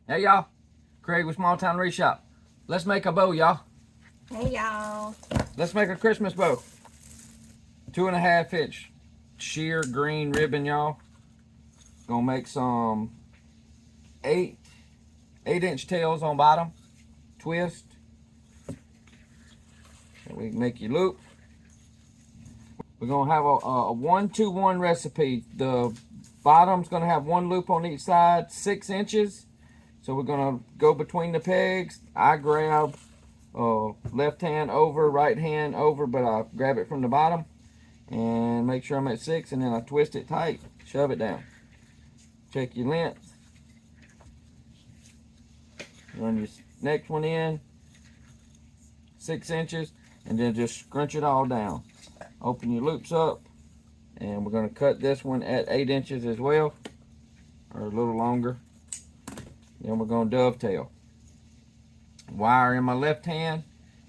Hey y'all, Craig with Small Town Wreath Shop. Let's make a bow, y'all. Hey y'all. Let's make a Christmas bow. 2.5 inch sheer green ribbon, y'all. Gonna make some 8-inch tails on bottom. Twist. And we can make your loop. We're gonna have a 1-2-1 recipe. The bottom's gonna have one loop on each side, 6 inches. So we're gonna go between the pegs. I grab left hand over, right hand over, but I grab it from the bottom and make sure I'm at 6, and then I twist it tight, shove it down. Check your length. Run your next one in, 6 inches, and then just scrunch it all down. Open your loops up, and we're gonna cut this one at 8 inches as well, or a little longer. Then we're gonna dovetail. Wire in my left hand,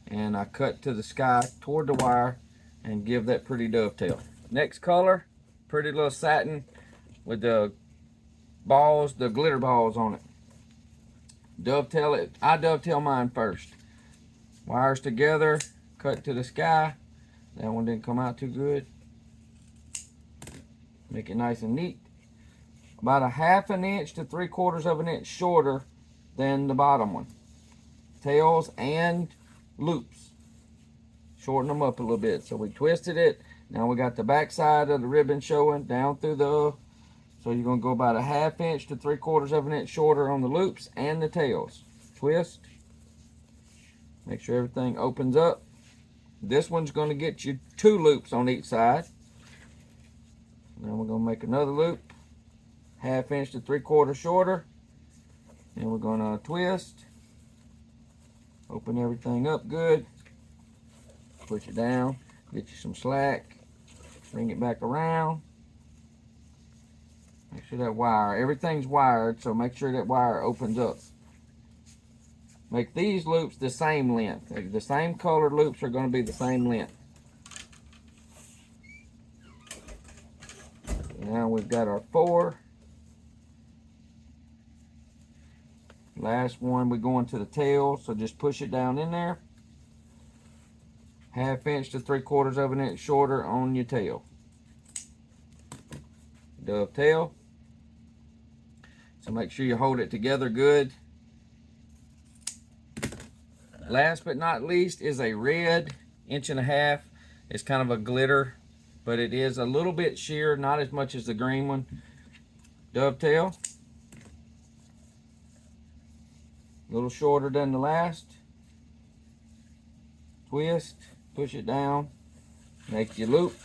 and I cut to the sky toward the wire and give that pretty dovetail. Next color, pretty little satin with the balls, the glitter balls on it. Dovetail it. I dovetail mine first. Wires together, cut to the sky. That one didn't come out too good. Make it nice and neat. About 1/2 inch to 3/4 of an inch shorter than the bottom one. Tails and loops. Shorten them up a little bit. So we twisted it. Now we got the back side of the ribbon showing down through the, so you're gonna go about 1/2 inch to 3/4 of an inch shorter on the loops and the tails. Twist. Make sure everything opens up. This one's gonna get you 2 loops on each side. Then we're gonna make another loop, 1/2 inch to 3/4 shorter. And we're gonna twist. Open everything up good. Push it down. Get you some slack. Bring it back around. Make sure that wire, everything's wired, so make sure that wire opens up. Make these loops the same length. The same colored loops are going to be the same length. Now we've got our 4. Last one, we're going to the tail, so just push it down in there. 1/2 inch to 3/4 of an inch shorter on your tail. Dovetail. So make sure you hold it together good. Last but not least is a red 1.5 inch. It's kind of a glitter, but it is a little bit sheer, not as much as the green one. Dovetail. A little shorter than the last. Twist, push it down, make your loop.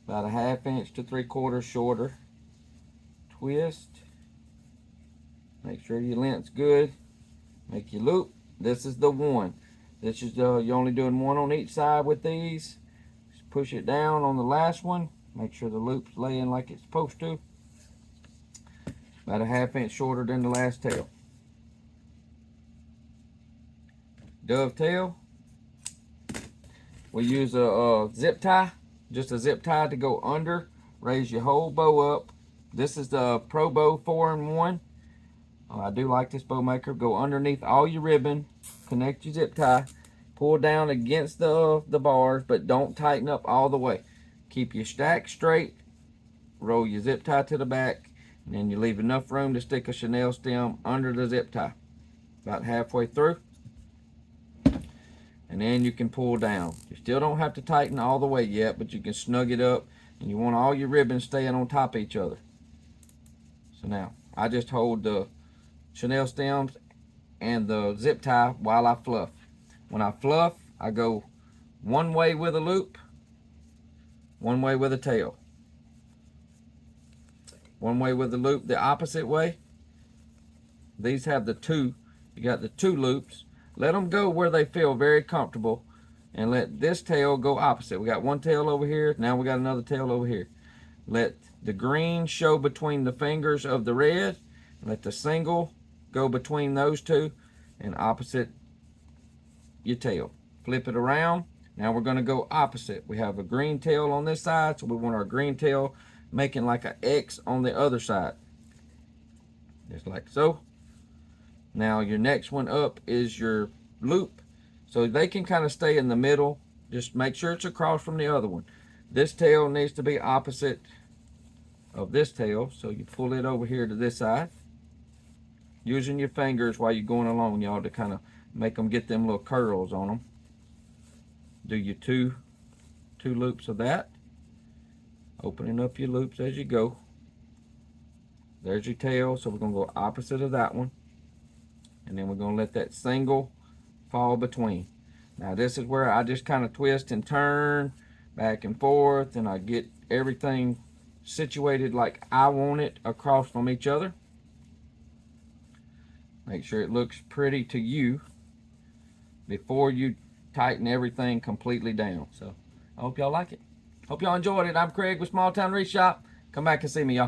About 1/2 inch to 3/4 shorter. Twist. Make sure your length's good. Make your loop. This is the one. This is you're only doing one on each side with these. Just push it down on the last one. Make sure the loop's laying like it's supposed to. About 1/2 inch shorter than the last tail. Dovetail. We use a zip tie, just a zip tie to go under. Raise your whole bow up. This is the Pro Bow 4-in-1. I do like this bow maker. Go underneath all your ribbon, connect your zip tie, pull down against the bars, but don't tighten up all the way. Keep your stack straight, roll your zip tie to the back, and then you leave enough room to stick a chenille stem under the zip tie. About halfway through. And then you can pull down. You still don't have to tighten all the way yet, but you can snug it up, and you want all your ribbons staying on top of each other. So now, I just hold the chenille stems and the zip tie while I fluff. When I fluff, I go one way with a loop, one way with a tail. One way with the loop the opposite way. These have the 2. You got the 2 loops. Let them go where they feel very comfortable, and let this tail go opposite. We got one tail over here. Now we got another tail over here. Let the green show between the fingers of the red. Let the single go between those 2 and opposite your tail. Flip it around. Now we're going to go opposite. We have a green tail on this side, so we want our green tail making like an X on the other side. Just like so. Now your next one up is your loop. So they can kind of stay in the middle. Just make sure it's across from the other one. This tail needs to be opposite of this tail. So you pull it over here to this side. Using your fingers while you're going along, y'all, to kind of make them get them little curls on them. Do your two loops of that. Opening up your loops as you go. There's your tail. So we're going to go opposite of that one. And then we're going to let that single fall between. Now this is where I just kind of twist and turn back and forth, and I get everything situated like I want it across from each other. Make sure it looks pretty to you before you tighten everything completely down. So I hope y'all like it. Hope y'all enjoyed it. I'm Craig with Small Town Wreath Shop. Come back and see me, y'all.